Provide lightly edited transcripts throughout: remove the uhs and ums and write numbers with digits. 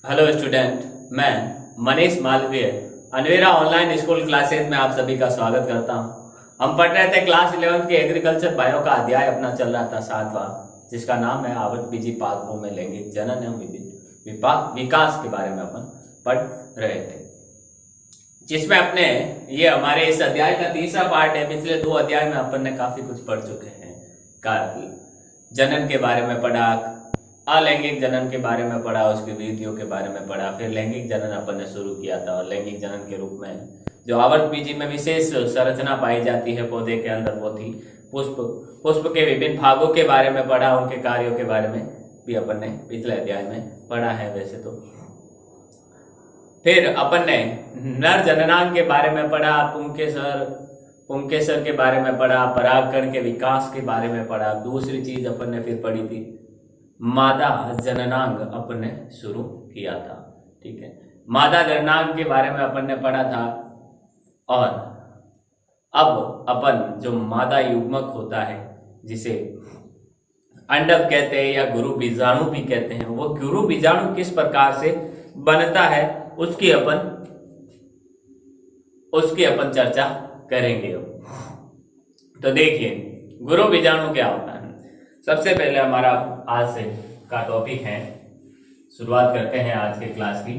Hello student, मैं मनीष मालवीय अनवेरा online school classes में आप सभी का स्वागत करता हूं। हम पढ़ रहे थे क्लास 11 के एग्रीकल्चर बायो का अध्याय अपना चल रहा था 7वां, जिसका नाम है आवट बीजी पादपों में लैंगिक जनन एवं विकास के बारे में अपन पढ़ रहे थे, जिसमें अपने ये हमारे इस अध्याय का तीसरा पार्ट है। पिछले 2 अध्याय में अपन ने काफी कुछ पढ़ चुके हैं। जनन के बारे में पढ़ा, अलैंगिक जनन के बारे में पढ़ा, उसकी विधियों के बारे में पढ़ा, फिर लैंगिक जनन अपन ने शुरू किया था। और लैंगिक जनन के रूप में जो आवर्त बीजी में विशेष संरचना पाई जाती है पौधे के अंदर, वो थी पुष्प के विभिन्न भागों के बारे में पढ़ा, उनके कार्यों के बारे में भी अपन ने पिछले अध्याय में पढ़ा है वैसे तो। फिर अपन ने नर जननांग के बारे में पढ़ा, पुंकेसर के बारे में पढ़ा, परागकण के विकास के बारे में पढ़ा। दूसरी चीज अपन ने फिर पढ़ी थी मादा जननांग, अपन ने शुरू किया था। ठीक है, मादा जननांग के बारे में अपन ने पढ़ा था। और अब अपन जो मादा युग्मक होता है, जिसे अंडक कहते हैं या गुरु बीजाणु भी कहते हैं, वो गुरु बीजाणु किस प्रकार से बनता है उसकी अपन चर्चा करेंगे। तो देखिए, गुरु बीजाणु क्या होता है। सबसे पहले हमारा आज से का टॉपिक है, शुरुआत करते हैं आज के क्लास की।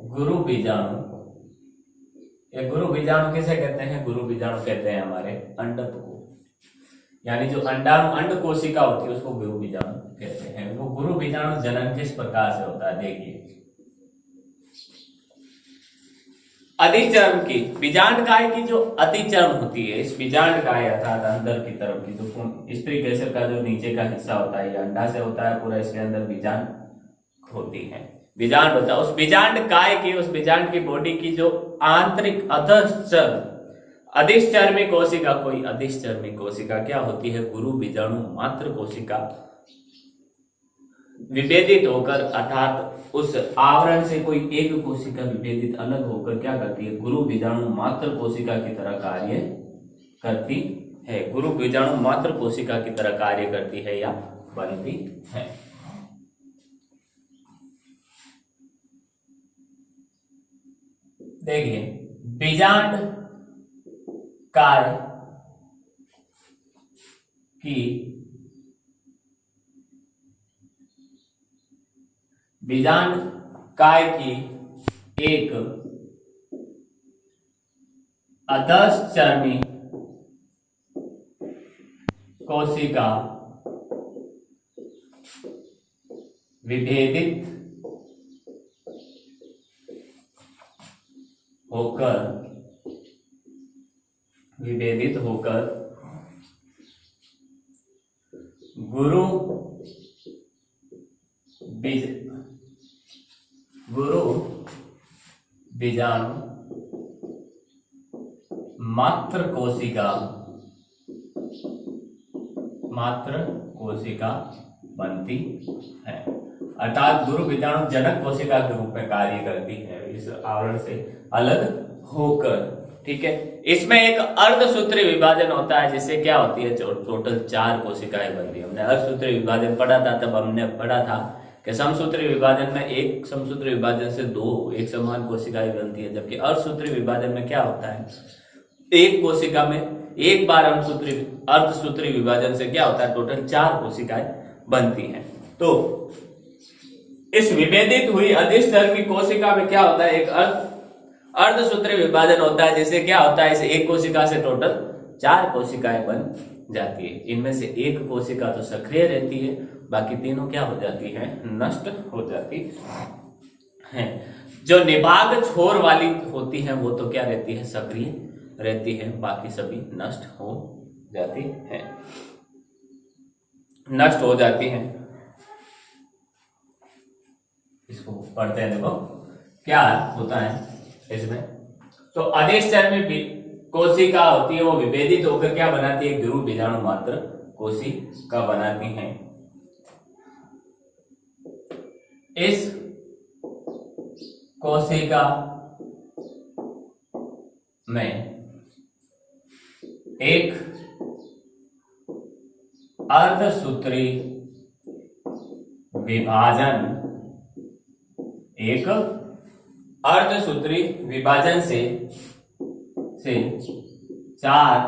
गुरु बीजाणु। ये गुरु बीजाणु किसे कहते हैं? गुरु बीजाणु कहते हैं हमारे अंडक को, यानी जो अंड कोशिका होती है उसको गुरु बीजाणु कहते हैं। वो गुरु बीजाणु जनन किस प्रकार से होता है, देखिए। अधिचर्म की बीजांडकाय की जो अधिचर्म होती है, इस बीजांडकाय अर्थात अंदर की तरफ की जो स्त्री केसर का जो नीचे का हिस्सा होता है, ये अंडा से होता है पूरा, इसके अंदर बीजांड होती है, बीजांड होता है। उस बीजांडकाय की, उस बीजांड की बॉडी की जो आंतरिक अधिश्चर्मी कोशिका, कोई अधिश्चर्मी कोशिका क्या होती है? गुरु बीजाणु मात्र कोशिका विभेदित होकर, अर्थात उस आवरण से कोई एक कोशिका विभेदित अलग होकर क्या करती है? गुरु बीजाणु मात्र कोशिका की तरह कार्य करती है। गुरु बीजाणु मात्र कोशिका की तरह कार्य करती है या बनती है। देखिए, बीजांड कार्य की बीजांड काय की एक अधश्चर्मी कोशिका विभेदित होकर गुरु बीजाणु मात्र कोशिका बनती है, अर्थात गुरु बीजाणु जनक कोशिका के रूप में कार्य करती है इस आवरण से अलग होकर। ठीक है, इसमें एक अर्धसूत्री विभाजन होता है, जिससे क्या होती है? टोटल 4 कोशिकाएं बनती है। हमने अर्धसूत्री विभाजन पढ़ा था, तब हमने पढ़ा था कि समसूत्री विभाजन में एक समसूत्री विभाजन से 2 एक समान कोशिकाएं बनती है, जबकि अर्धसूत्री विभाजन में क्या होता है? एक कोशिका में एक बार अर्धसूत्री विभाजन से क्या होता है? टोटल 4 कोशिकाएं बनती हैं। तो इस विभेदित हुई अधिश्चर्मी कोशिका में क्या होता है? एक अर्धसूत्री विभाजन होता है, जिससे क्या होता है? इस एक कोशिका से टोटल 4 कोशिकाएं बन जाती है। इनमें से एक कोशिका तो सक्रिय रहती है, बाकी तीनों क्या हो जाती हैं? नष्ट हो जाती हैं। जो निभाग छोर वाली होती है वो तो क्या रहती है? सक्रिय रहती है, बाकी सभी नष्ट हो जाती हैं। इसको पढ़ते हैं, देखो क्या होता है इसमें। तो अधिश्चर्मी कोशिका होती है, वो विभेदित होकर क्या बनाती है? गुरु बीजाणु मात्र कोशिका बनाती हैं। इस कोशिका में एक अर्धसूत्री विभाजन, एक अर्धसूत्री विभाजन से 4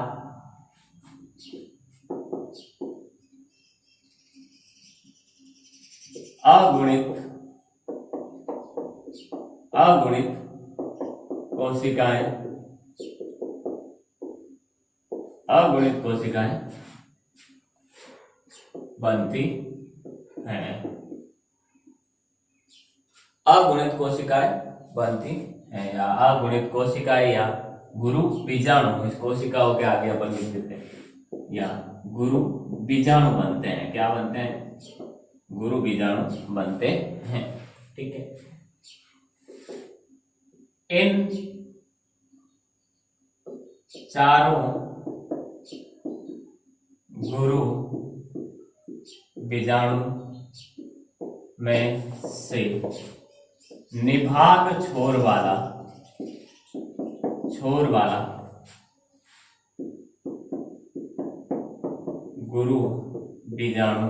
अगुणित कोशिकाएं बनती हैं। अगुणित कोशिकाएं बनती हैं या अगुणित कोशिकाएं या गुरु बीजाणु, इस कोशिकाओं के आगे अपन लिख देते हैं, या गुरु बीजाणु बनते हैं। क्या बनते हैं? गुरु बीजाणु बनते हैं। ठीक है, इन चारों गुरु बीजाणु में से निभाग छोर वाला गुरु बीजाणु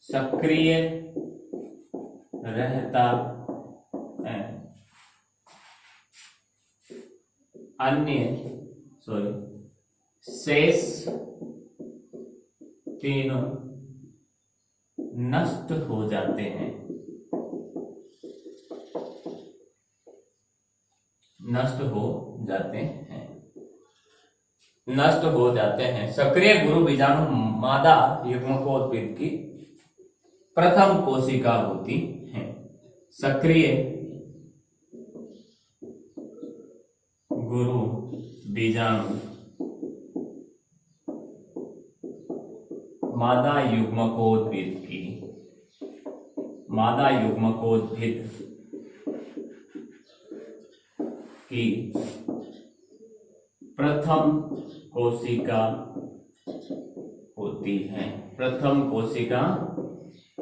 सक्रिय रहता है। शेष तीनों नष्ट हो जाते हैं। सक्रिय गुरु बीजाणु मादा युग्मकोद्भिद की प्रथम कोशिका होती है। सक्रिय गुरु बीजाणु मादा युग्मकोद्भिद की प्रथम कोशिका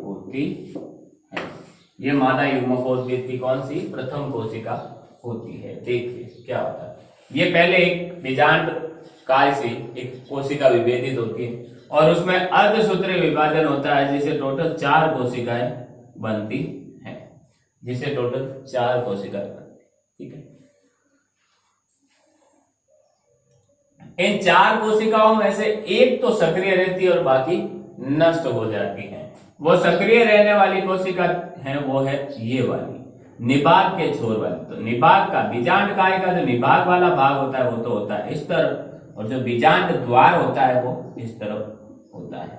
होती है। ये मादा युग्मकोद्भिद की कौन सी प्रथम कोशिका होती है? देखिए क्या होता है। ये पहले एक बीजांड काय से एक कोशिका विभेदित होती है और उसमें अर्धसूत्री विभाजन होता है, जिसे टोटल 4 कोशिकाएं बनती हैं। ठीक है, इन 4 कोशिकाओं में से एक तो सक्रिय रहती है और बाकी नष्ट हो जाती है। वो सक्रिय रहने वाली कोशिका है वो है ये वाली, निभाग के छोर वाली। तो निभाग का, बीजांड काय का जो निभाग वाला भाग होता है वो तो होता है इस तरफ, और जो बीजांड द्वार होता है वो इस तरफ होता है।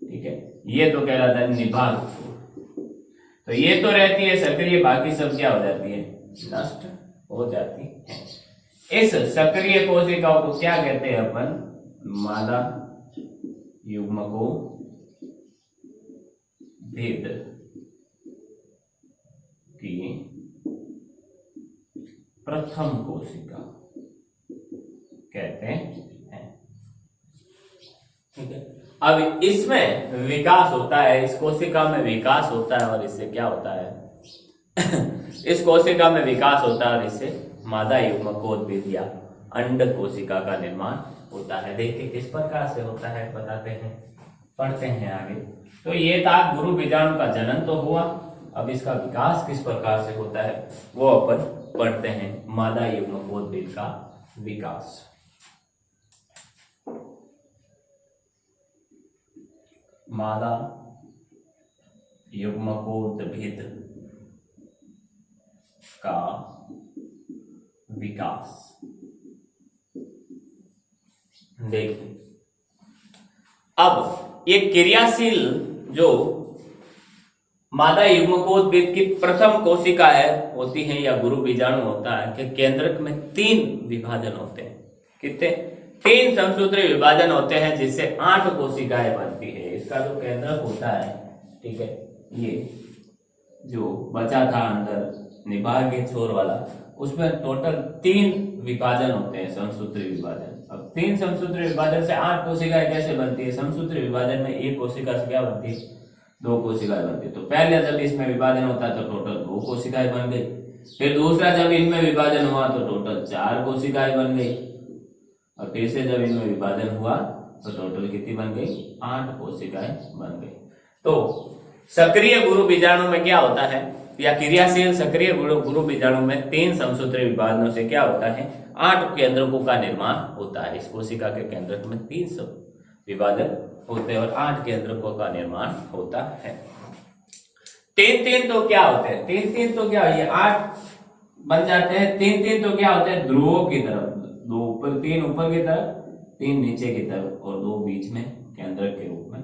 ठीक है, ये तो कहलाता है निभाग छोर। तो ये तो रहती है सक्रिय, बाकी सब क्या हो जाती है? नष्ट हो जाती है। इस सक्रिय कोशिकाओं को क्या कहते हैं अपन? मादा युग्मको भेद की प्रथम कोशिका कहते हैं। ठीक है, अब इसमें विकास होता है, इस कोशिका में विकास होता है और इससे क्या होता है? इस कोशिका में विकास होता है और इससे मादा युग्मकोद्भिद या अंड कोशिका का निर्माण होता है। देखिए किस प्रकार से होता है, बताते हैं, पढ़ते हैं आगे। तो ये था गुरु बीजाणु का जनन तो हुआ, अब इसका विकास किस प्रकार से होता है वो अपन पढ़ते हैं। मादा युग्मकोद्भिद का विकास। मादा युग्मकोद्भिद का विकास। देखिए अब ये क्रियाशील जो मादा युग्मकोद्भिद की प्रथम कोशिका है होती है या गुरु बीजाणु होता है कि केंद्रक में 3 विभाजन होते हैं। कितने? 3 समसूत्री विभाजन होते हैं जिससे 8 कोशिकाएं बनती है। इसका जो केंद्रक होता है, ठीक है, ये जो बचा था अंदर निभाग के छोर वाला, उसमें टोटल 3 विभाजन होते हैं, समसूत्री विभाजन। अब 3 समसूत्री विभाजन से 8 कोशिकाएं कैसे बनती है? समसूत्री विभाजन में एक कोशिका से क्या बनती है? 2 कोशिकाएं बनती है। तो पहले जब इसमें विभाजन होता है तो टोटल 2 कोशिकाएं बन गई। फिर दूसरा जब इनमें विभाजन हुआ तो टोटल 4 कोशिकाएं बन गई, और फिर से जब इनमें विभाजन हुआ तो टोटल कितनी बन गई? 8 कोशिकाएं बन गई। तो सक्रिय गुरु बीजाणु में क्या होता है, या क्रियाशील सक्रिय गुरु बीजाणु में 3 समसूत्री विभाजनों से क्या होता है? 8 केंद्रकों का निर्माण होता है। इस कोशिका के केंद्रक में 3 विभाजन होते हैं और 8 केंद्रकों का निर्माण होता है। 3-3 तो क्या होते हैं? 3-3 तो क्या है? 8 बन जाते हैं। 3-3 तो क्या होते हैं? ध्रुवों की तरफ, 2 ऊपर, 3 ऊपर की तरफ, 3 नीचे की तरफ और 2 बीच में केंद्र के रूप में,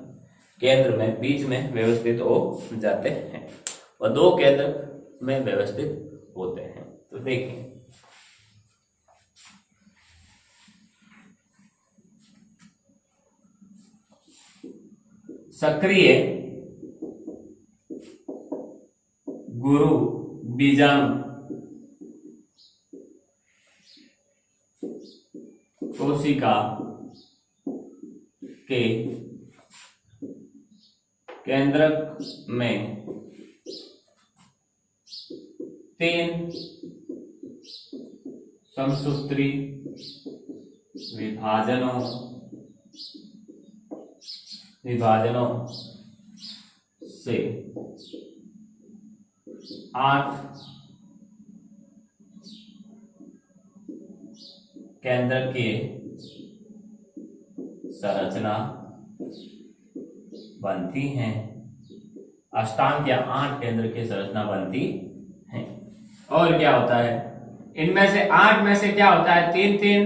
केंद्र में बीच में व्यवस्थित हो जाते हैं और 2 केंद्र में व्यवस्थित होते हैं। तो देखिए सक्रिय गुरु बीजाणु कोशिका के केंद्रक में 3 समसूत्री विभाजनों से 8 केंद्र की संरचना बनती हैं। अष्टांग या 8 केंद्र की संरचना बनती है। और क्या होता है? इनमें से 8 में से क्या होता है? 3-3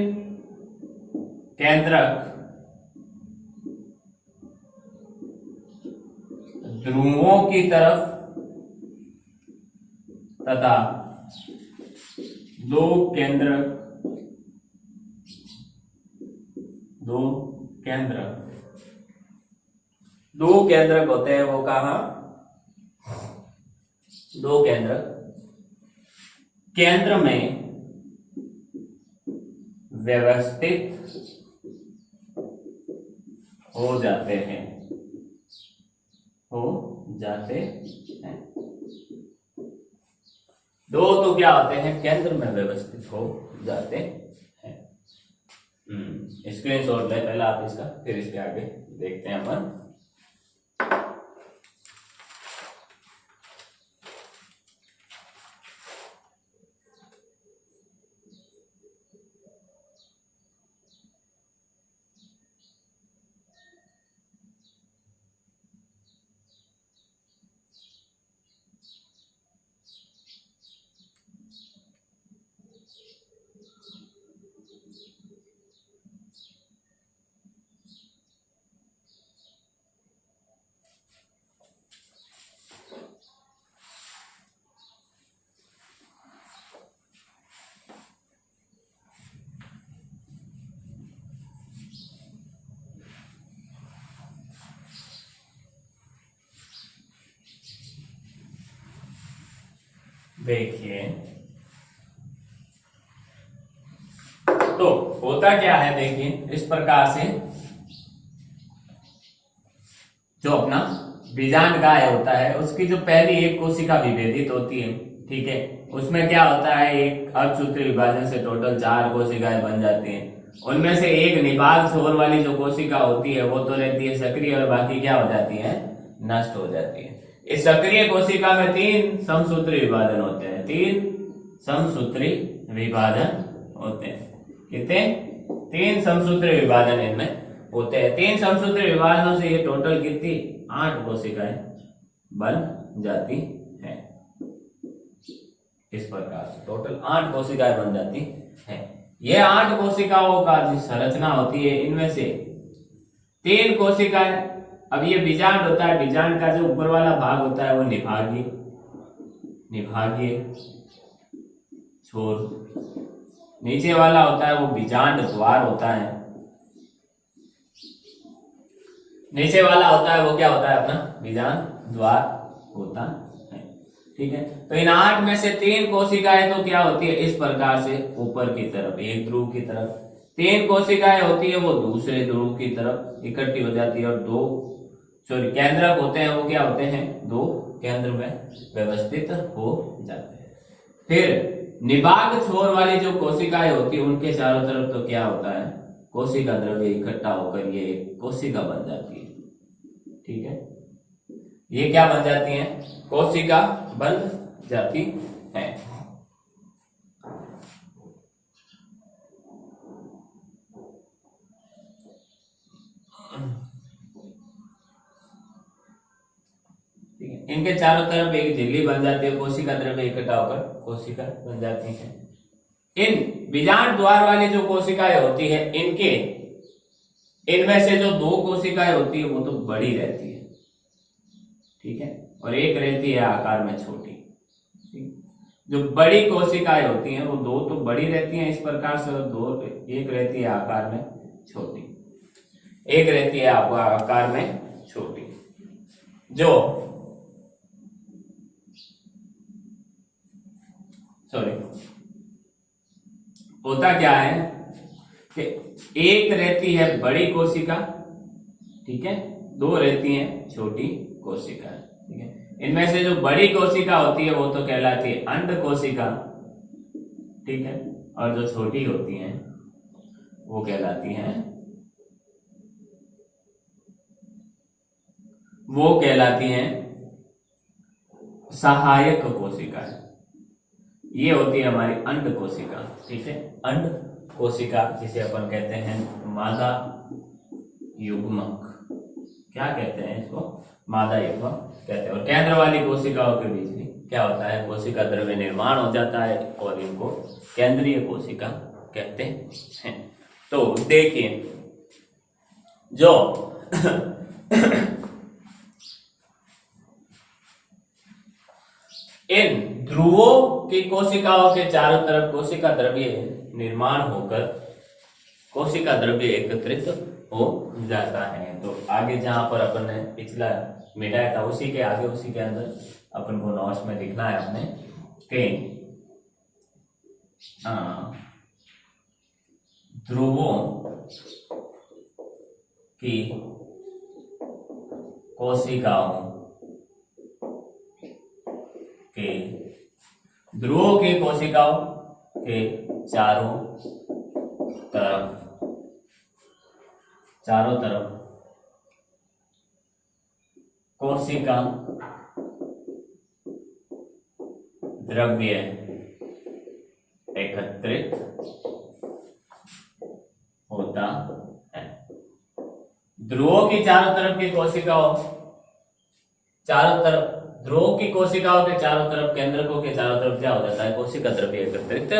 केंद्रक ध्रुवों की तरफ तथा 2 केंद्रक होते हैं। वो कहा? 2 केंद्र में व्यवस्थित हो जाते हैं। दो तो क्या होते हैं? केंद्र में व्यवस्थित हो जाते हैं। स्क्रीनशॉट ले पहला आप इसका, फिर इसके आगे देखते हैं अपन। देखिए तो होता क्या है? देखिए इस प्रकार से जो अपना बीजांड गाय होता है उसकी जो पहली एक कोशिका विभेदित होती है, ठीक है, उसमें क्या होता है? एक अर्धसूत्री विभाजन से टोटल 4 कोशिकाएं बन जाती हैं। उनमें से एक निभाग छोर वाली जो कोशिका होती है वो तो रहती है सक्रिय और बाकी क्या हो जाती है? नष्ट हो जाती है। इस सक्रिय कोशिका में 3 समसूत्री विभाजन होते हैं। 3 समसूत्री विभाजन होते हैं। कितने? 3 समसूत्री विभाजन इनमें होते हैं। 3 समसूत्री विभाजनों से ये टोटल कितनी? 8 कोशिकाएं बन जाती हैं। इस प्रकार से टोटल 8 कोशिकाएं बन जाती हैं। ये 8 कोशिकाओं का जो संरचना होती है, इनमें से 3 कोशिकाएं, अब ये बीजांड होता है, बीजांड का जो ऊपर वाला भाग होता है वो निभागीय छोर, नीचे वाला होता है वो बीजांड द्वार होता है, नीचे वाला होता है वो क्या होता है? अपना बीजांड द्वार होता है। ठीक है, तो इन 8 में से 3 कोशिकाएं तो क्या होती है? इस प्रकार से ऊपर की तरफ एक ध्रुव की तरफ, 3 कोशिकाएं होती है वो दूसरे ध्रुव की तरफ इकट्ठी हो जाती है और 2 केंद्रक होते हैं वो क्या होते हैं? 2 केंद्र में व्यवस्थित हो जाते हैं। फिर निबाग छोर वाली जो कोशिकाएं होती है उनके चारों तरफ तो क्या होता है, कोशिका द्रव्य इकट्ठा होकर ये एक कोशिका बन जाती है। ठीक है, ये क्या बन जाती है, कोशिका बन जाती है। इनके चारों तरफ एक झिल्ली बन जाती है, कोशिका द्रव्य इकट्ठा होकर कोशिका बन जाती है। इन बीजांड द्वार वाली जो कोशिकाएं होती है इनके इनमें से जो दो कोशिकाएं होती है वो तो बड़ी रहती है, ठीक है, और एक रहती है आकार में छोटी। ठीक? जो बड़ी कोशिकाएं होती हैं वो दो तो बड़ी रहती हैं इस प्रकार से, और दो एक रहती है आकार में छोटी, एक रहती है आकार में छोटी। जो सॉरी होता क्या है कि एक रहती है बड़ी कोशिका, ठीक है, दो रहती हैं छोटी कोशिका, ठीक है। इनमें से जो बड़ी कोशिका होती है वो तो कहलाती है अंड कोशिका, ठीक है, और जो छोटी होती हैं वो कहलाती हैं सहायक कोशिका। ये होती है हमारी अंड कोशिका, ठीक है, अंड कोशिका जिसे अपन कहते हैं मादा युग्मक। क्या कहते हैं इसको, मादा युग्मक कहते हैं। और केंद्र वाली कोशिकाओं के बीच में क्या होता है, कोशिका द्रव्य निर्माण हो जाता है और इनको केंद्रीय कोशिका कहते हैं। तो देखिए जो इन ध्रुवों की कोशिकाओं के चारों तरफ कोशिका द्रव्य निर्माण होकर कोशिका द्रव्य एकत्रित हो जाता है। तो आगे जहां पर अपन ने पिछला मिटाया था उसी के आगे उसी के अंदर अपन को नोट्स में लिखना है अपने कि ध्रुवों की कोशिकाओं के ध्रुवों की कोशिकाओं के चारों तरफ कोशिका द्रव्य एकत्रित होता है। ध्रुवों की चारों तरफ की कोशिकाओं ध्रुवों की कोशिकाओं के चारों तरफ केंद्रकों के चारों तरफ क्या हो जाता है, कोशिका द्रव्य एकत्रित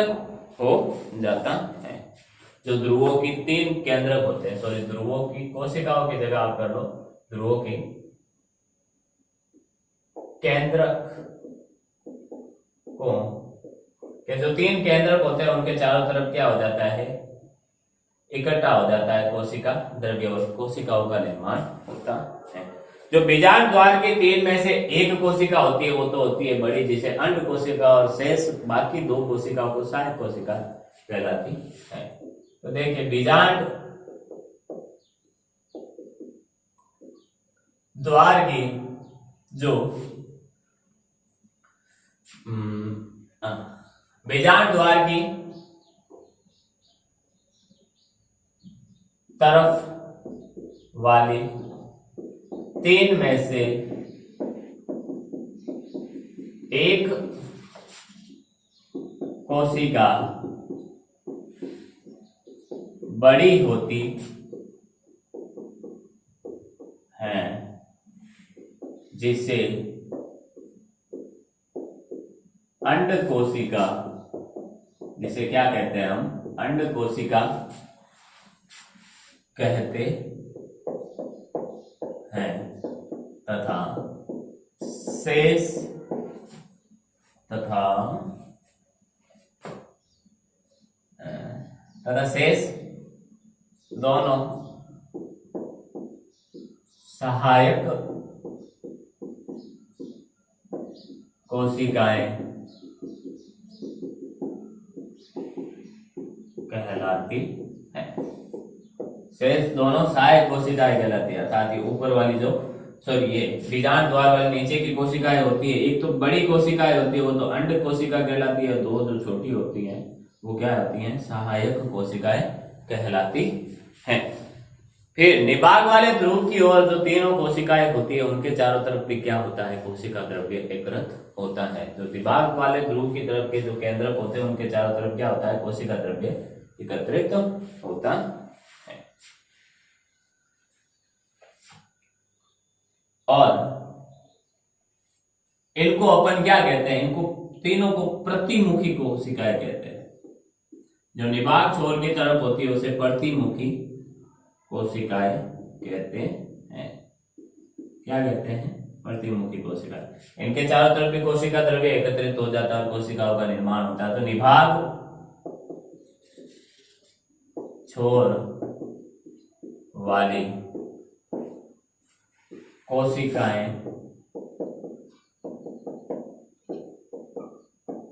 हो जाता है। जो ध्रुवों की तीन केंद्रक होते हैं, सॉरी ध्रुवों की कोशिकाओं की जगह आप कर लो ध्रुवों की केंद्रक को के जो तीन केंद्रक होते हैं उनके चारों तरफ क्या हो जाता है, इकट्ठा हो जाता है कोशिका द्रव्य और कोशिकाओं का निर्माण होता है। जो बीजांड द्वार के तीन में से एक कोशिका होती है वो तो होती है बड़ी, जिसे अंड कोशिका, और शेष बाकी दो कोशिकाओं को सहायक कोशिका कहलाती है। तो देखिए बीजांड द्वार की जो बीजांड द्वार की तरफ वाली तीन में से एक कोशिका बड़ी होती है, जिसे अंड कोशिका, जिसे क्या कहते हैं हम, अंड कोशिका कहते हैं, तथा शेष दोनों सहायक कोशिकाएं कहलाती है। शेष दोनों सहायक कोशिकाएं कहलाती है, अर्थात ऊपर वाली जो सॉरी ये बीजांड द्वार वाली नीचे की कोशिकाएं होती है, एक तो बड़ी कोशिकाएं होती है वो तो अंड कोशिका कहलाती है, दो जो छोटी होती हैं वो क्या होती हैं, सहायक कोशिकाएं कहलाती हैं। फिर निभाग वाले ध्रुव की ओर जो तीनों कोशिकाएं होती है उनके चारों तरफ भी क्या होता है, कोशिका द्रव्य एकत्रित होता है। तो निभाग वाले ध्रुव की तरफ के जो केंद्रक होते हैं उनके चारों तरफ क्या होता है, कोशिका द्रव्य एकत्रित होता है। और इनको अपन क्या कहते हैं, इनको तीनों को प्रतिमुखी कोशिकाएं कहते हैं। जो निभाग छोर की तरफ होती है उसे प्रतिमुखी कोशिकाएं कहते हैं। क्या कहते हैं, प्रतिमुखी कोशिकाएं। इनके चारों तरफ भी कोशिका द्रव्य एकत्रित हो जाता है और कोशिकाओं का निर्माण होता है। तो निभाग छोर वाली कोशिकाएं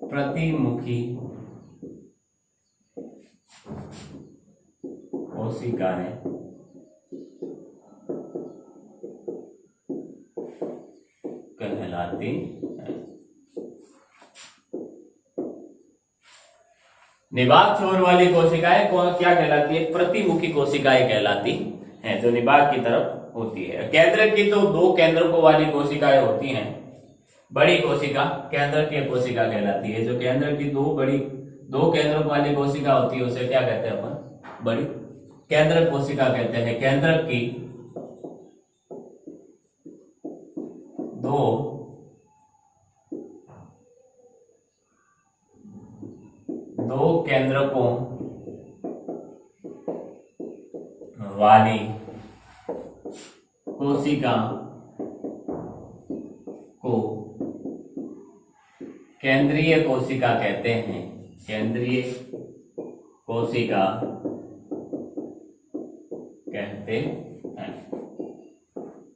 प्रतिमुखी कोशिकाएं कहलाती है। निभाग छोर वाली कोशिकाएं क्या कहलाती है, प्रतिमुखी कोशिकाएं कहलाती हैं, जो निभाग की तरफ होती है। केंद्रक की तो दो केंद्रकों वाली कोशिकाएं होती हैं। बड़ी कोशिका केंद्रकीय कोशिका कहलाती है। जो केंद्र की दो केंद्रक वाली कोशिका होती है उसे क्या कहते हैं अपन, बड़ी केंद्रक कोशिका कहते हैं। केंद्रक की दो केंद्रकों वाली कोशिका को केंद्रीय कोशिका कहते हैं। केंद्रीय कोशिका कहते हैं।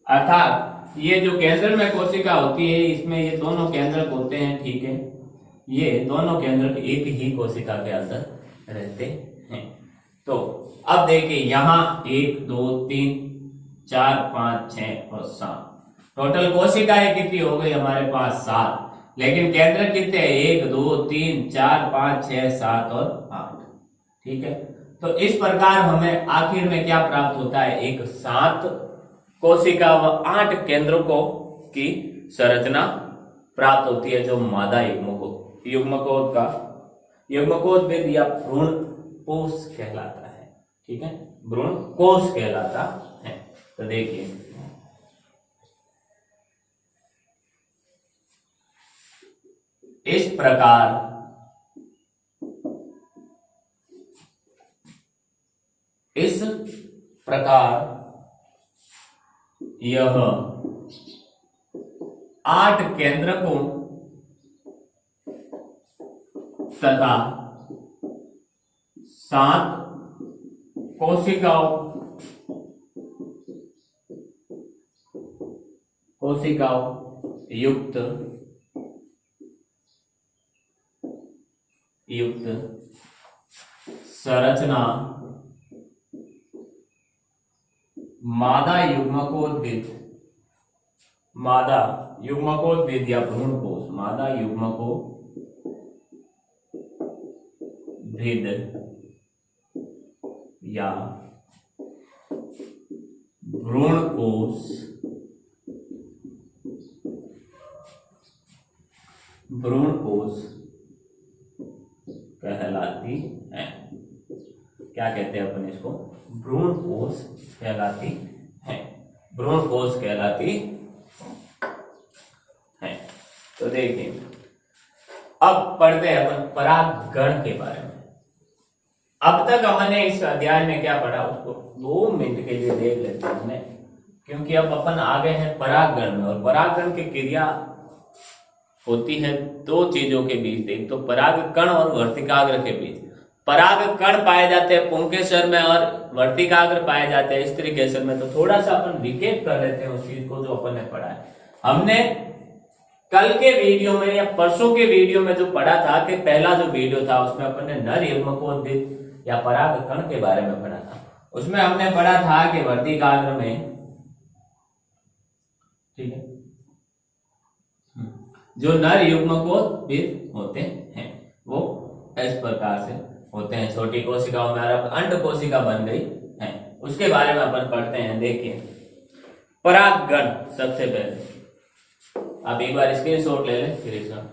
अर्थात ये जो केंद्र में कोशिका होती है इसमें ये दोनों केंद्रक होते हैं, ठीक है। ये दोनों केंद्रक एक ही कोशिका के अंदर रहते हैं। तो अब देखिए यहाँ 1 2 3 4 5 6 और 7 टोटल कोशिकाएं कितनी हो गई हमारे पास, 7। लेकिन केंद्र कितने, 1 2 3 4 5 6 7 और 8, ठीक है। तो इस प्रकार हमें आखिर में क्या प्राप्त होता है, एक 7 कोशिका व 8 केंद्रकों की संरचना प्राप्त होती है, जो मादा युग्मकोद का युग्मकोद्भिद या भ्रूण कोश कहलाता है, ठीक है, भ्रूण कोश कहलाता है। तो देखिए इस प्रकार यह 8 केंद्रकों तथा 7 कोशिकाओं युक्त संरचना मादा युग्मकोद्भिद या भ्रूण कोश, मादा युग्मकोद्भिद या भ्रूण कोश कहलाती है। क्या कहते हैं अपन इसको, भ्रूण कोश कहलाती है, भ्रूण कोश कहलाती है। तो देखिए अब पढ़ते हैं अपन परागगण के बारे में। अब तक हमने इस अध्याय में क्या पढ़ा उसको 2 मिनट के लिए देख लेते हैं, क्योंकि अब अपन आ गए हैं परागगण में। और परागगण की क्रिया होती है 2 चीजों के बीच, एक तो परागकण और वर्तिकाग्र के बीच। परागकण पाए जाते हैं पुंकेसर में और वर्तिकाग्र पाए जाते हैं स्त्रीकेसर में। तो थोड़ा सा अपन रिकेप कर लेते हैं उस चीज को जो अपन ने पढ़ा है। हमने कल के वीडियो में या परसों के वीडियो में जो पढ़ा था कि पहला जो वीडियो था उसमें अपन ने नर युग्मकोद्भिद या परागकण के बारे में पढ़ा था। उसमें हमने पढ़ा था कि वर्तिकाग्र में ठीक है। जो नर युग्मकोद्भिद होते हैं वो इस प्रकार से होते हैं। छोटी कोशिकाओं में अब अंड कोशिका बन गई है, उसके बारे में अपन पढ़ते हैं। देखिए परागगण, सबसे पहले आप एक बार स्क्रीनशॉट ले लें फिर इसका।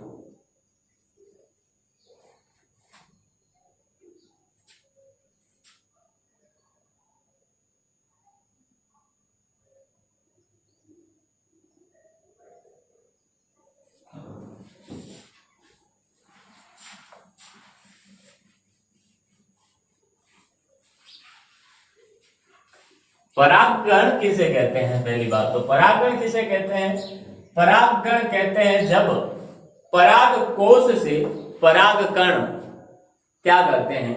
परागगण किसे कहते हैं? पहली बात तो परागगण किसे कहते हैं? परागगण कहते हैं जब पराग कोश से परागकण क्या करते हैं,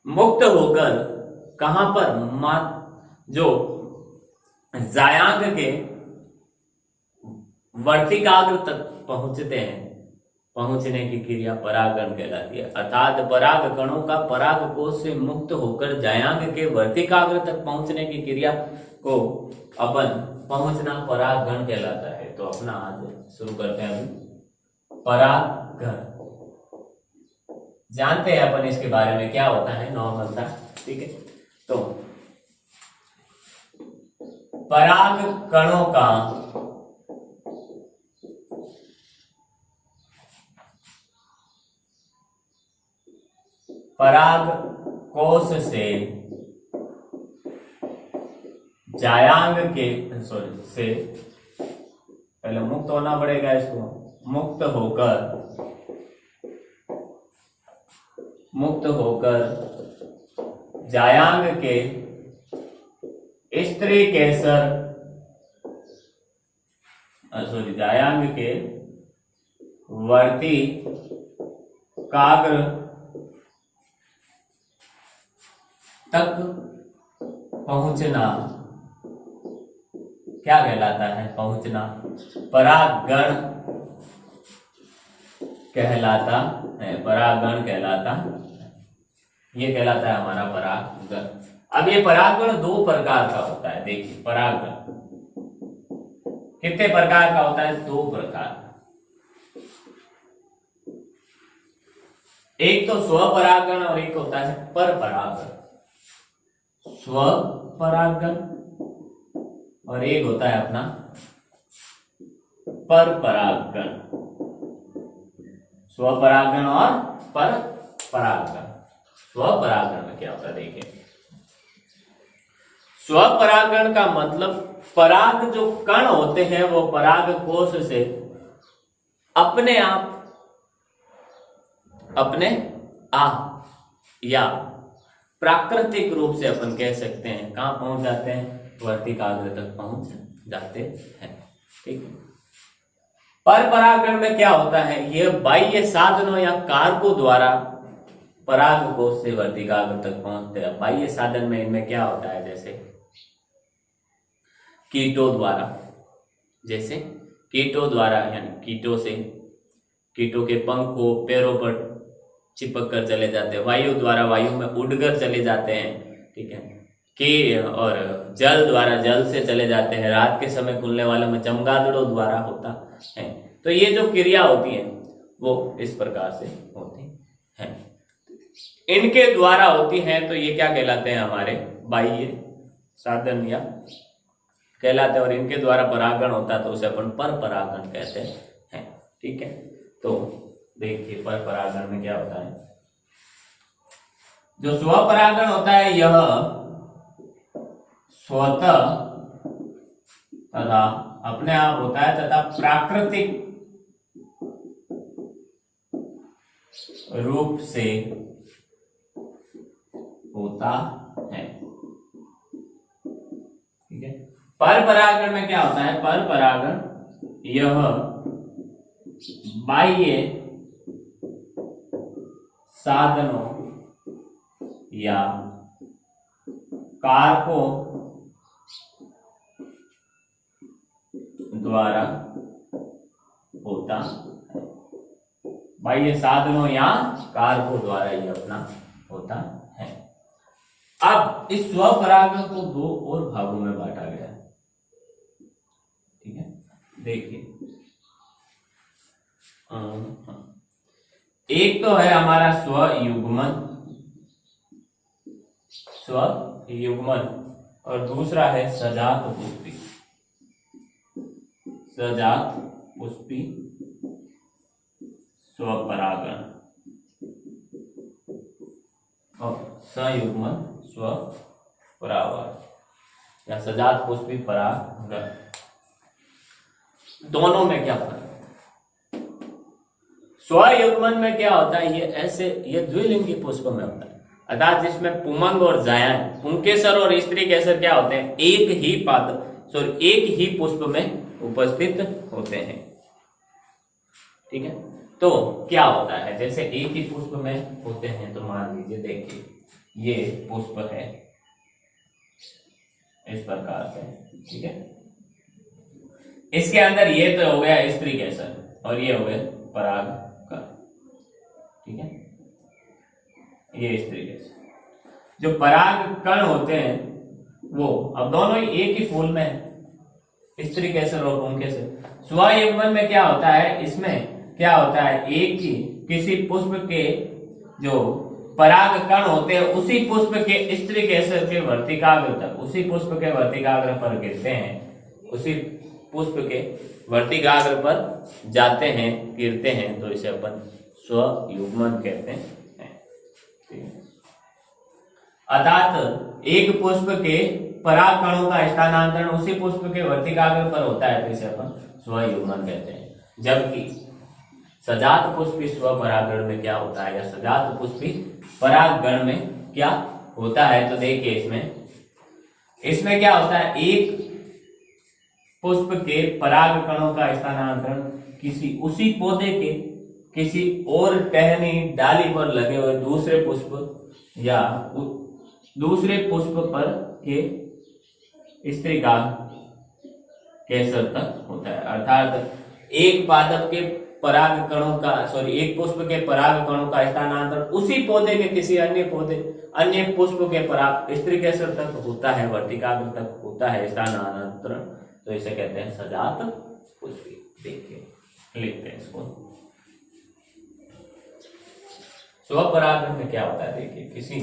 मुक्त होकर कहां पर, जो जायांग के वर्तिकाग्र तक पहुंचते हैं, पहुंचने की क्रिया परागण कहलाती है। अर्थात पराग कणों का पराग कोश से मुक्त होकर जायांग के वर्तिकाग्र तक पहुंचने की क्रिया को अपन पहुंचना परागण कहलाता है। तो अपना आज शुरू करते हैं अभी परागण। जानते हैं अपन इसके बारे में क्या होता है नॉर्मल सा, ठीक है। तो पराग कणों का पराग कोश से जायांग के से पहले मुक्त होना पड़ेगा, इसको मुक्त होकर जायांग के स्त्री केसर जायांग के वर्ती काग्र तक पहुंचना क्या कहलाता है? पहुंचना परागण कहलाता है। परागण कहलाता, ये कहलाता है हमारा परागण। अब ये परागण दो प्रकार का होता है। देखिए परागण कितने प्रकार का होता है? दो प्रकार। एक तो स्वपरागण और एक होता है परपरागण। स्वपरागण और एक होता है अपना परपरागण। स्वपरागण और परपरागण। स्वपरागण में क्या होता है? देखिए स्वपरागण का मतलब पराग जो कण होते हैं वो पराग कोश से अपने आप या प्राकृतिक रूप से अपन कह सकते हैं कहां पहुंच जाते हैं? वर्तिकाग्र तक पहुंच जाते हैं, ठीक है। परपरागण में क्या होता है? यह बाह्य साधनों या कारकों द्वारा पराग कोश से वर्तिकाग्र तक पहुंचते हैं। बाह्य साधन में इनमें क्या होता है? जैसे कीटों द्वारा यानी कीटों के पंखों पैरों पर चिपक कर चले जाते हैं। वायु द्वारा वायु में उड़कर चले जाते हैं, ठीक है। और जल द्वारा जल से चले जाते हैं। रात के समय खुलने वाले में चमगादड़ों द्वारा होता है। तो ये जो क्रिया होती है वो इस प्रकार से होती है, इनके द्वारा होती है। तो ये क्या कहलाते हैं? हमारे बाह्य साधन या कहलाते हैं। और इनके द्वारा परागण होता है तो उसे अपन पर परागण कहते हैं, ठीक है। तो देखिए पर परागण में क्या होता है? जो स्वपरागण होता है यह स्वतः तथा अपने आप होता है तथा प्राकृतिक रूप से होता है, ठीक है। परपरागण में क्या होता है? परपरागण यह बाह्य साधनों या कारकों द्वारा होता है। बाह्य साधनों या कारकों द्वारा ये अपना होता है। अब इस स्वपरागण को दो और भागों में बांटा गया है, ठीक है। देखिए एक तो है हमारा स्वयुग्मन और दूसरा है सजात पुष्पी स्वपरागण और संयुग्मन स्वपरागण या सजात पुष्पी परागण। दोनों में क्या फर्क है? स्वयुग्मन में क्या होता है, ये द्विलिंगी पुष्प में होता है, अर्थात जिसमें पुमंग और जायन, पुंकेसर और स्त्री केसर क्या होते हैं, एक ही पुष्प में उपस्थित होते हैं। ठीक है, तो क्या होता है, जैसे एक ही पुष्प में होते हैं तो मान लीजिए देखिए ये पुष्प है इस प्रकार से, ठीक है, इसके अंदर ये तो हो गया स्त्री केसर और ये हो गया परागकण। ठीक है, ये स्त्री केसर। जो परागकण होते हैं वो अब दोनों ही एक ही फूल में है, स्त्री केसर और पुंकेसर। स्वयुग्मन में क्या होता है, इसमें क्या होता है, एक ही किसी पुष्प के जो परागकण होते हैं उसी पुष्प के स्त्री केसर के वर्तिकाग्र तक, उसी पुष्प के वर्तिकाग्र पर गिरते हैं, उसी पुष्प के वर्तिकाग्र पर जाते हैं, गिरते हैं, तो इसे अपन स्वयुग्मन कहते हैं। अर्थात एक पुष्प के परागकणों का स्थानांतरण उसी पुष्प के वर्तिकाग्र पर होता है, तो इसे अपन स्वयुग्मन कहते हैं। जबकि सजात पुष्पी स्वपरागण में क्या होता है, या सजात पुष्पी परागण में क्या होता है, तो देखिए इसमें क्या होता है, एक पुष्प के परागकणों का स्थानांतरण किसी उसी पौधे के किसी और टहनी डाली पर लगे हुए दूसरे पुष्प या दूसरे पुष्प पर के स्त्रीका केसर तक होता है। अर्थात एक पादप के परागकणों का एक पुष्प के परागकणों का स्थानांतरण उसी पौधे के किसी अन्य पुष्प के पराग स्त्री केसर तक होता है, वर्तिकाग्र तक होता है स्थानांतरण, तो इसे कहते हैं सजात पुष्पी। देखिए लिखते हैं इसको। स्वपरागण में क्या होता है, देखिए किसी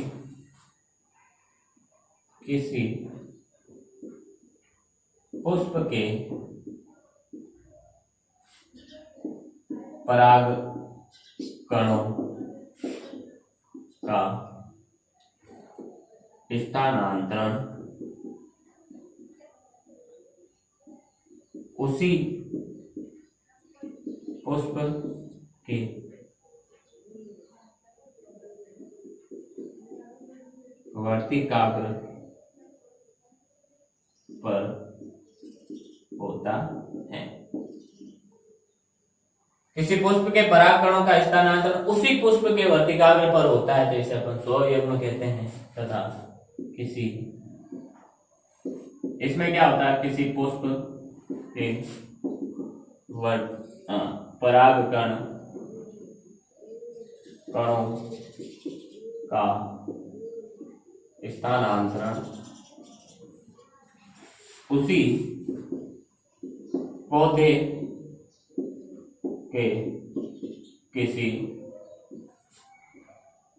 पुष्प के परागकणों का स्थानांतरण उसी पुष्प के वर्तिकाग्र पर होता है। किसी पुष्प के परागकणों का स्थानांतरण उसी पुष्प के वर्तिकाग्र पर होता है, तो इसे अपन स्वयुग्म कहते हैं। तथा किसी इसमें क्या होता है, किसी पुष्प के परागकण कणों का स्थानांतरण उसी पौधे के किसी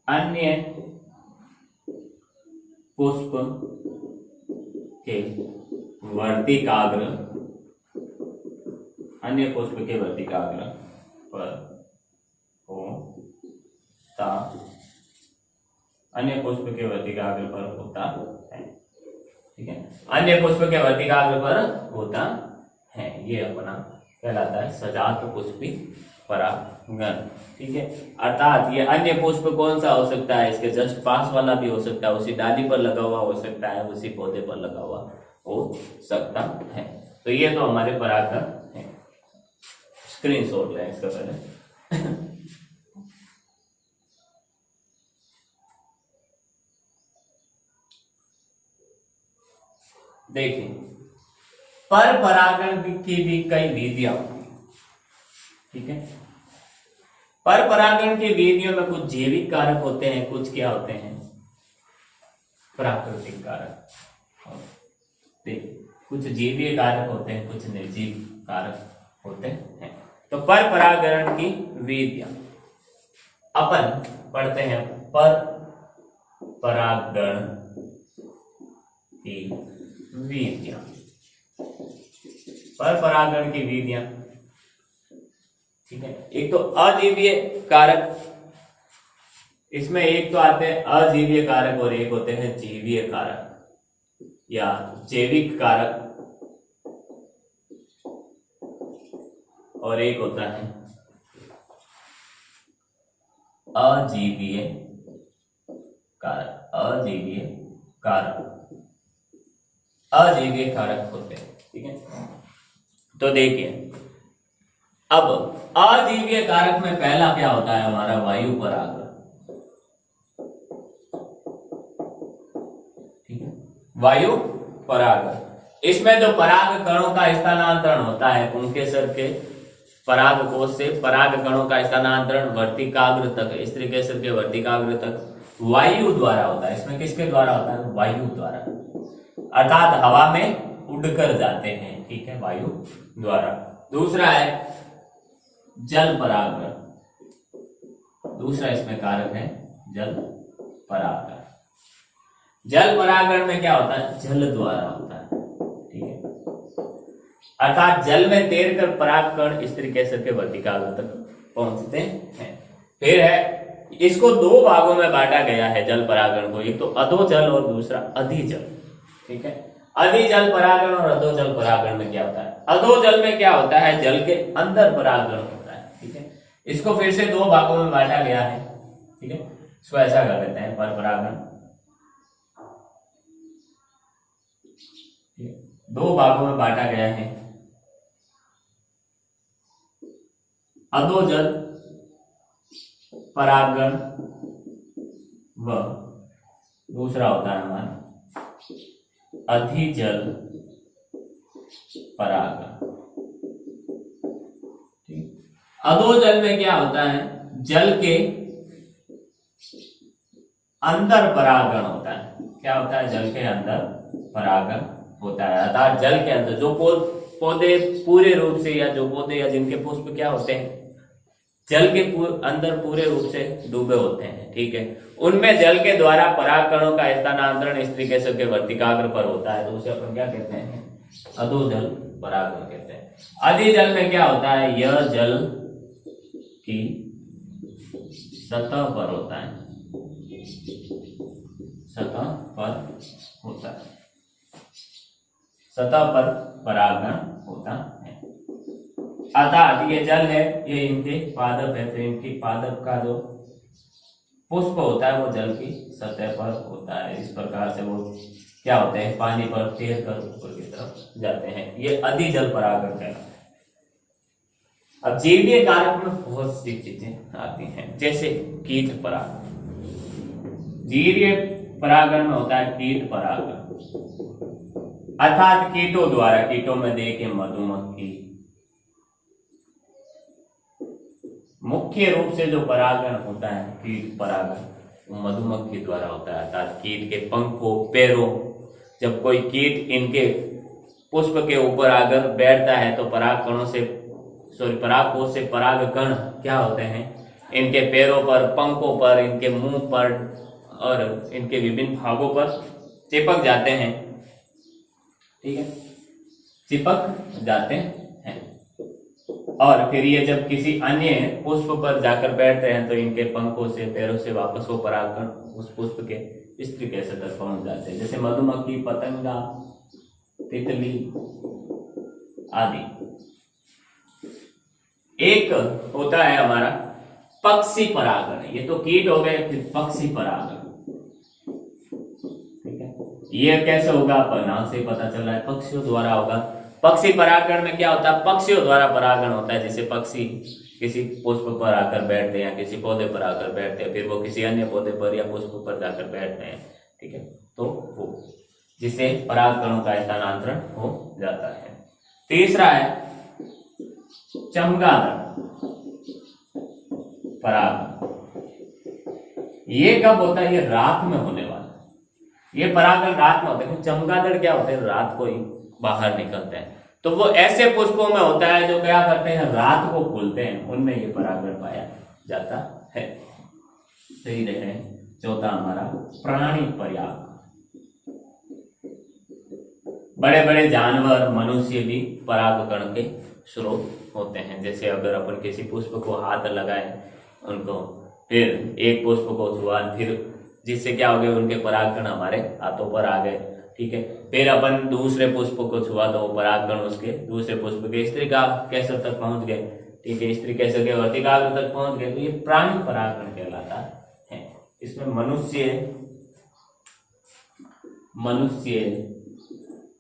अन्य पुष्प के वर्तिकाग्र पर होता अन्य पुष्प के वर्तिकाग्र पर होता है। ठीक है, अन्य पुष्प के वर्तिकाग्र पर होता है, ये अपना कहलाता है सजात पुष्पी परागण। ठीक है, अर्थात ये अन्य पुष्प कौन सा हो सकता है, इसके जस्ट पास वाला भी हो सकता है, उसी डाली पर लगा हुआ हो सकता है, उसी पौधे पर लगा हुआ हो सकता है। तो ये तो हमारे परागण है। स्क्रीनशॉट लें इसका पहले। देखिए पर परागण की भी कई विधियां होती है। ठीक है, पर परागण की विधियों में कुछ जैविक कारक होते हैं, कुछ क्या होते हैं, प्राकृतिक कारक। देखिए कुछ जैविक कारक होते हैं, कुछ निर्जीव कारक होते हैं। तो पर परागण की विधियां अपन पढ़ते हैं। पर परागण की विधियां, पर परागण की विधियां, ठीक है। एक तो अजीवीय कारक, इसमें एक तो आते हैं अजीवीय कारक और एक होते हैं जीवीय कारक या जैविक कारक, और एक होता है अजीवीय कारक। अजीवीय कारक, अजीवीय कारक होते हैं, ठीक है। तो देखिए, अब अजीवीय कारक में पहला क्या होता है हमारा वायु परागण, ठीक है, वायु परागण। इसमें जो पराग कणों का स्थानांतरण होता है पुंकेसर के पराग कोश से पराग कणों का स्थानांतरण वर्तिकाग्र तक, स्त्रीकेसर के वर्तिकाग्र तक वायु द्वारा होता है। इसमें किसके द्वारा होता है? वायु द्वारा, अर्थात हवा में उड़कर जाते हैं, ठीक है, वायु द्वारा। दूसरा है जल परागण, दूसरा इसमें कारक है जल परागण। जल परागण में क्या होता है? जल द्वारा होता है, ठीक है, अर्थात जल में तैरकर परागकण स्त्रीकेसर के वर्तिकाग्र तक पहुंचते हैं। फिर है, इसको दो भागों में बांटा गया है जल परागण को, एक तो अधोजल और दूसरा अधिजल, ठीक है। अधिजल परागण और अधोजल परागण में क्या होता है? अधोजल में क्या होता है? जल के अंदर परागण होता है, ठीक है। इसको फिर से दो भागों में बांटा गया है, ठीक है। इसको ऐसा कर देते हैं, पर परागण दो भागों में बांटा गया है, अधोजल परागण व दूसरा होता है हमारा अधिजल परागण, ठीक। अधोजल में क्या होता है? जल के अंदर परागण होता है। क्या होता है? जल के अंदर परागण होता है, अर्थात जल के अंदर जो पौधे पूरे रूप से, या जो पौधे या जिनके पुष्प क्या होते हैं, जल के अंदर पूरे रूप से डूबे होते हैं, ठीक है, उनमें जल के द्वारा परागकणों का स्थानांतरण स्त्रीकेसर के वर्तिकाग्र पर होता है, तो उसे अपन क्या कहते हैं? अधोजल परागण कहते हैं। अधिजल में क्या होता है? यह जल की सतह पर होता है, सतह पर होता है, सतह पर परागण होता है, अर्थात ये जल है, ये इनके पादप है, तो इनकी पादप का जो पुष्प होता है वो जल की सतह पर होता है। इस प्रकार से वो क्या होते हैं? पानी पर तैरकर ऊपर की तरफ जाते हैं। ये अधिजल परागण है। अब जीवीय कारक में बहुत सी चीजें आती हैं, जैसे कीट परागण। जीवीय परागण में होता है कीट परागण, अर्थात कीटों द्वारा, कीटों में देखिए मधुमक्खी, मुख्य रूप से जो परागण होता है कीट परागण वो मधुमक्खी द्वारा होता है, अर्थात कीट के पंखों, पैरों, जब कोई कीट इनके पुष्प के ऊपर आकर बैठता है तो परागकणों से, परागकोश से परागकण क्या होते हैं? इनके पैरों पर, पंखों पर, इनके मुंह पर और इनके विभिन्न भागों पर चिपक जाते हैं, ठीक है, चिपक जाते हैं। और फिर ये जब किसी अन्य पुष्प पर जाकर बैठते हैं तो इनके पंखों से, पैरों से वापस वो परागकण उस पुष्प के स्त्रीकेसर तक पहुंच जाते हैं, जैसे मधुमक्खी, पतंगा, तितली आदि। एक होता है हमारा पक्षी परागण, ये तो कीट हो गए, फिर पक्षी परागण, ठीक है। ये कैसे होगा? पर नाम से पता चल रहा है, पक्षियों द्वारा होगा। पक्षी परागण में क्या होता है? पक्षियों द्वारा परागण होता है, जैसे पक्षी किसी पुष्प पर आकर बैठते हैं, किसी पौधे पर आकर बैठते हैं, फिर वो किसी अन्य पौधे पर या पुष्प पर जाकर बैठते हैं, ठीक है, तो वो जिससे परागकणों का स्थानांतरण हो जाता है। तीसरा है चमगादड़ परागण। ये कब होता है? ये रात में होने वाला है। ये परागण रात में होता है। चमगादड़ क्या होते हैं? रात को ही बाहर निकलते हैं। तो वो ऐसे पुष्पों में होता है जो क्या करते हैं, रात को फूलते हैं, उनमें ये परागण पाया जाता है। सही रहे चौथा हमारा प्राणी पर्याग। बड़े बड़े जानवर, मनुष्य भी परागकण के स्रोत होते हैं। जैसे अगर अपन किसी पुष्प को हाथ लगाए उनको, फिर एक पुष्प को छुआ, फिर जिससे क्या हो गया, उनके परागकण हमारे हाथों पर आ गए, ठीक है। फिर अपन दूसरे पुष्प को छुआ तो वो परागकण उसके दूसरे पुष्प के स्त्रीका केसर तक पहुंच गए, ठीक है, स्त्री केसर के वर्तिकाग्र तक पहुंच गए, तो ये प्राणी परागकण कहलाता है। इसमें मनुष्य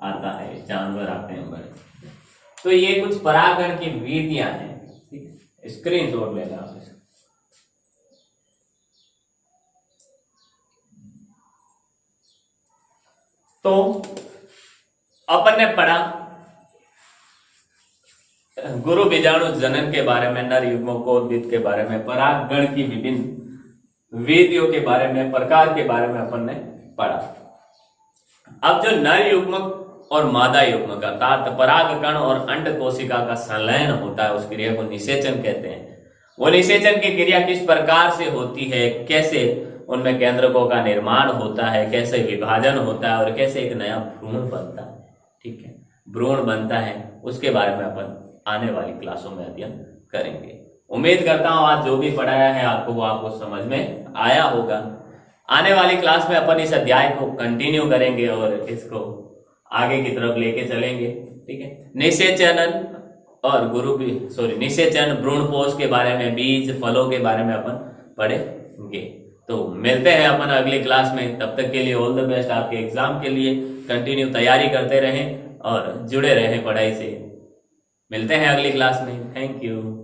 आता है, जानवर आते हैं बड़े। तो ये कुछ परागण की विधियां हैं, स्क्रीन शॉट लेना आप इसका। तो अपन ने पढ़ा गुरु बीजाणु जनन के बारे में, नर युग्मकोद्भिद के बारे में, परागण की विभिन्न विधियों के बारे में, प्रकार के बारे में अपन ने पढ़ा। अब जो नर युग्मक और मादा युग्मक अर्थात परागकण और अंड कोशिका का संलयन होता है, उस क्रिया को निषेचन कहते हैं। वो निषेचन की क्रिया किस प्रकार से होती है, कैसे उनमें केंद्रकों का निर्माण होता है, कैसे विभाजन होता है और कैसे एक नया भ्रूण बनता है, ठीक है, भ्रूण बनता है, उसके बारे में अपन आने वाली क्लासों में अध्ययन करेंगे। उम्मीद करता हूं आज जो भी पढ़ाया है आपको वो आपको समझ में आया होगा। आने वाली क्लास में अपन इस अध्याय को कंटिन्यू करेंगे और इसको आगे की तरफ लेके चलेंगे, ठीक है। निषेचन और निषेचन, भ्रूणपोष के बारे में, बीज फलों के बारे में अपन पढ़ेंगे। तो मिलते हैं अपन अगली क्लास में, तब तक के लिए ऑल द बेस्ट। आपके एग्जाम के लिए कंटिन्यू तैयारी करते रहें और जुड़े रहें पढ़ाई से। मिलते हैं अगली क्लास में। Thank you.